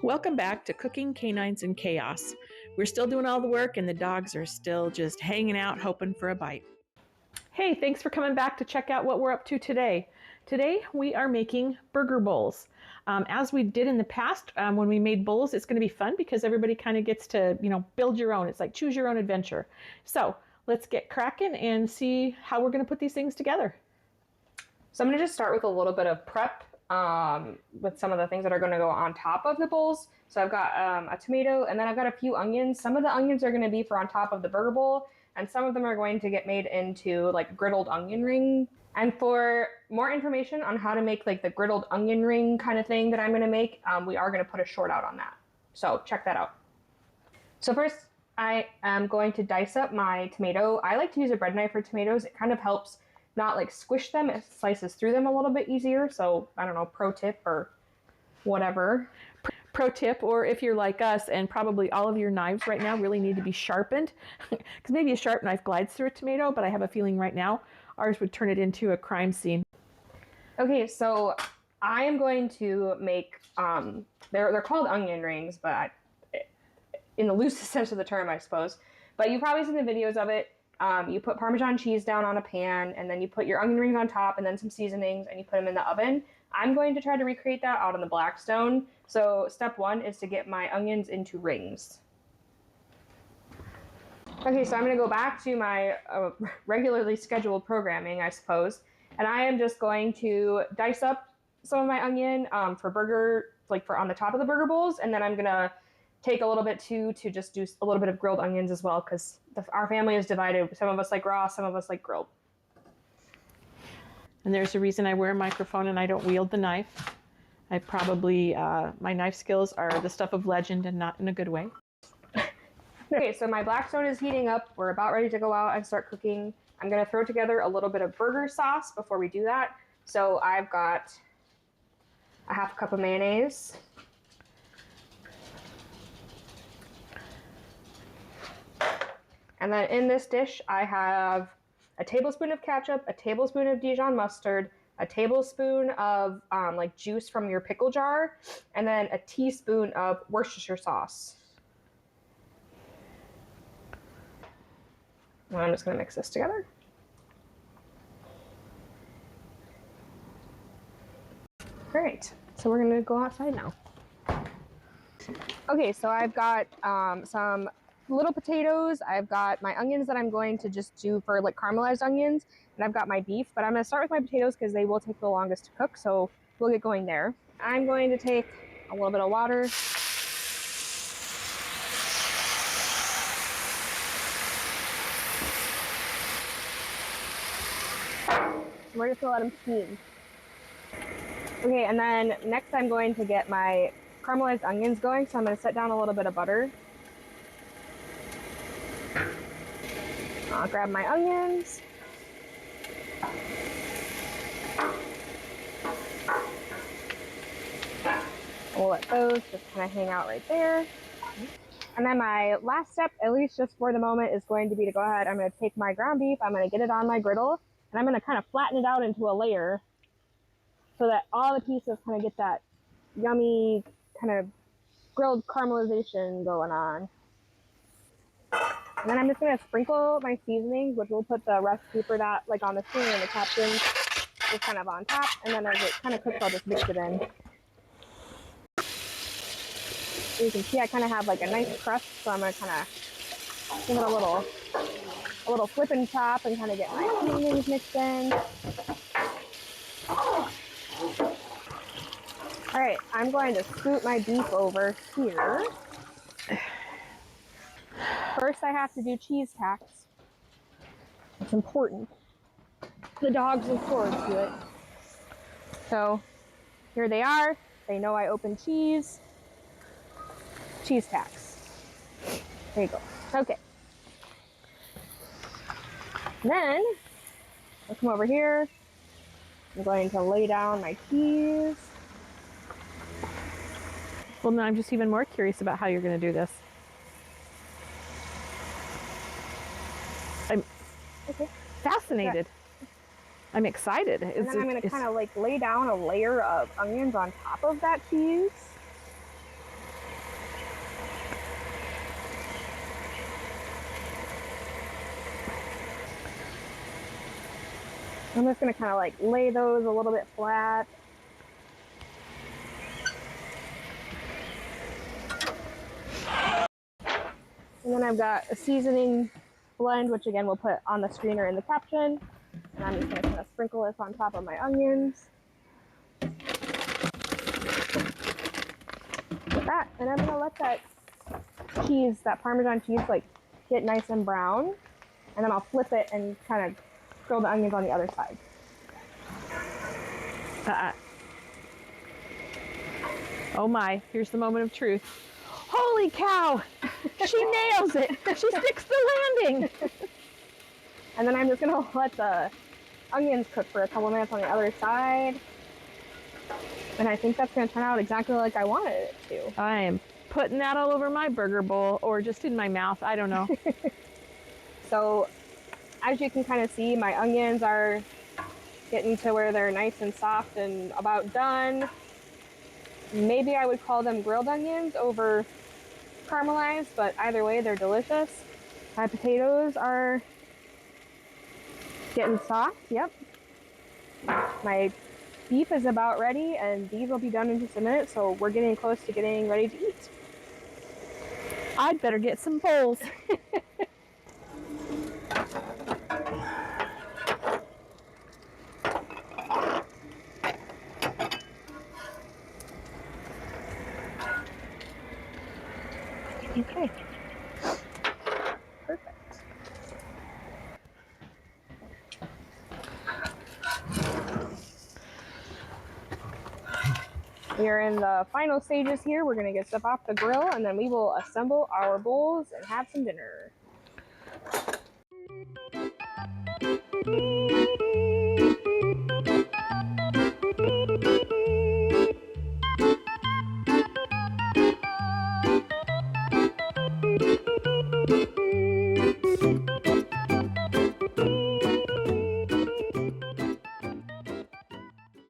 Welcome back to Cooking Canines in Chaos. We're still doing all the work and the dogs are still just hanging out hoping for a bite. Hey, thanks for coming back to check out what we're up to today. Today we are making burger bowls. As we did in the past, when we made bowls, it's going to be fun because everybody kind of gets to, build your own. It's like choose your own adventure. So let's get cracking and see how we're going to put these things together. So I'm going to just start with a little bit of prep with some of the things that are going to go on top of the bowls. So I've got a tomato, and then I've got a few onions. Some of the onions are going to be for on top of the burger bowl, and some of them are going to get made into like griddled onion ring. And for more information on how to make like the griddled onion ring kind of thing that I'm going to make, we are going to put a short out on that. So check that out. So first, I am going to dice up my tomato. I like to use a bread knife for tomatoes. It kind of helps not like squish them, it slices through them a little bit easier. So I don't know, pro tip or whatever. Pro tip, or if you're like us and probably all of your knives right now really need to be sharpened, because maybe a sharp knife glides through a tomato, but I have a feeling right now ours would turn it into a crime scene. Okay, so I am going to make, they're called onion rings, but in the loosest sense of the term, I suppose. But you've probably seen the videos of it. You put Parmesan cheese down on a pan, and then you put your onion rings on top, and then some seasonings, and you put them in the oven. I'm going to try to recreate that out on the Blackstone. So step one is to get my onions into rings. Okay, so I'm going to go back to my regularly scheduled programming, I suppose, and I am just going to dice up some of my onion for burger, like for on the top of the burger bowls, and then I'm going to take a little bit to just do a little bit of grilled onions as well, because our family is divided. Some of us like raw, some of us like grilled. And there's a reason I wear a microphone and I don't wield the knife. I probably, my knife skills are the stuff of legend and not in a good way. Okay, so my Blackstone is heating up. We're about ready to go out and start cooking. I'm going to throw together a little bit of burger sauce before we do that. So I've got a half cup of mayonnaise. And then in this dish, I have a tablespoon of ketchup, a tablespoon of Dijon mustard, a tablespoon of like juice from your pickle jar, and then a teaspoon of Worcestershire sauce. And I'm just going to mix this together. Great. So we're going to go outside now. Okay, so I've got some little potatoes. I've got my onions that I'm going to just do for like caramelized onions, and I've got my beef, but I'm going to start with my potatoes because they will take the longest to cook, so we'll get going there. I'm going to take a little bit of water. We're just going to let them steam. Okay, and then next I'm going to get my caramelized onions going, so I'm going to set down a little bit of butter. I'll grab my onions. We'll let those just kind of hang out right there. And then my last step, at least just for the moment, is going to be to go ahead. I'm going to take my ground beef, I'm going to get it on my griddle, and I'm going to kind of flatten it out into a layer so that all the pieces kind of get that yummy kind of grilled caramelization going on. And then I'm just going to sprinkle my seasonings, which we'll put the recipe for that like on the screen and the captions just kind of on top. And then as it kind of cooks, I'll just mix it in. You can see I kind of have like a nice crust, so I'm going to kind of give it a little flip and chop and kind of get my seasonings mixed in. All right, I'm going to scoot my beef over here. First, I have to do cheese tacks. It's important. The dogs look forward to it. So here they are. They know I open cheese. Cheese tacks. There you go. Okay. Then I'll come over here. I'm going to lay down my cheese. Well, now I'm just even more curious about how you're going to do this. I'm fascinated. I'm excited. And then I'm going to kind of like lay down a layer of onions on top of that cheese. I'm just gonna kind of like lay those a little bit flat. And then I've got a seasoning blend, which again we'll put on the screen or in the caption. And I'm just gonna kind of sprinkle this on top of my onions. Like that, and I'm gonna let that cheese, that Parmesan cheese, like get nice and brown. And then I'll flip it and kind of grill the onions on the other side. Oh my, here's the moment of truth. Holy cow! She nails it! She sticks the landing! And then I'm just gonna let the onions cook for a couple minutes on the other side. And I think that's gonna turn out exactly like I wanted it to. I am putting that all over my burger bowl, or just in my mouth, I don't know. So as you can kind of see, my onions are getting to where they're nice and soft and about done. Maybe I would call them grilled onions over caramelized, but either way, they're delicious. My potatoes are getting soft, yep. My beef is about ready, and these will be done in just a minute, so we're getting close to getting ready to eat. I'd better get some bowls. Okay. Perfect. We are in the final stages here. We're going to get stuff off the grill, and then we will assemble our bowls and have some dinner.